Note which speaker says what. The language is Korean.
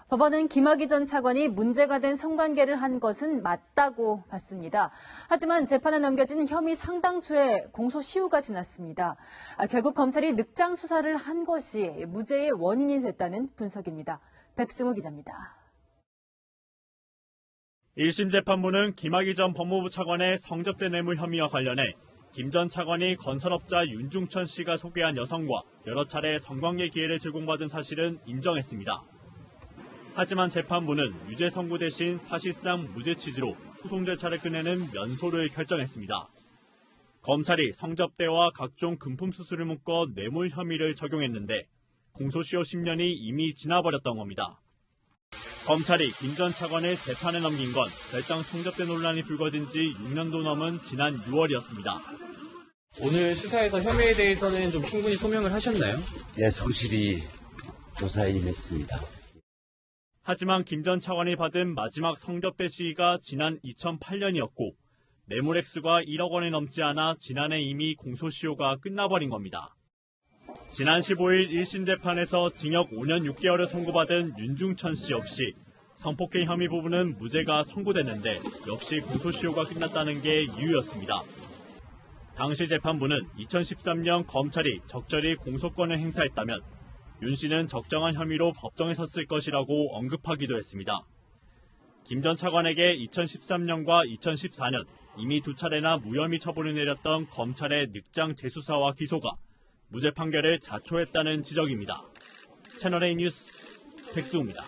Speaker 1: 법원은 김학의 전 차관이 문제가 된 성관계를 한 것은 맞다고 봤습니다. 하지만 재판에 넘겨진 혐의 상당수의 공소시효가 지났습니다. 결국 검찰이 늑장 수사를 한 것이 무죄의 원인이 됐다는 분석입니다. 백승호 기자입니다.
Speaker 2: 1심 재판부는 김학의 전 법무부 차관의 성접대 뇌물 혐의와 관련해 김 전 차관이 건설업자 윤중천 씨가 소개한 여성과 여러 차례 성관계 기회를 제공받은 사실은 인정했습니다. 하지만 재판부는 유죄 선고 대신 사실상 무죄 취지로 소송 절차를 끝내는 면소를 결정했습니다. 검찰이 성접대와 각종 금품 수수를 묶어 뇌물 혐의를 적용했는데 공소시효 10년이 이미 지나버렸던 겁니다. 검찰이 김 전 차관을 재판에 넘긴 건 별장 성접대 논란이 불거진 지 6년도 넘은 지난 6월이었습니다.
Speaker 3: 오늘 수사에서 혐의에 대해서는 좀 충분히 소명을 하셨나요?
Speaker 4: 네, 성실히 조사에 임했습니다.
Speaker 2: 하지만 김 전 차관이 받은 마지막 성접대 시기가 지난 2008년이었고 뇌물 액수가 1억 원이 넘지 않아 지난해 이미 공소시효가 끝나버린 겁니다. 지난 15일 1심 재판에서 징역 5년 6개월을 선고받은 윤중천 씨 역시 성폭행 혐의 부분은 무죄가 선고됐는데 역시 공소시효가 끝났다는 게 이유였습니다. 당시 재판부는 2013년 검찰이 적절히 공소권을 행사했다면 윤 씨는 적정한 혐의로 법정에 섰을 것이라고 언급하기도 했습니다. 김 전 차관에게 2013년과 2014년 이미 2차례나 무혐의 처분을 내렸던 검찰의 늑장 재수사와 기소가 무죄 판결을 자초했다는 지적입니다. 채널A 뉴스 백승우입니다.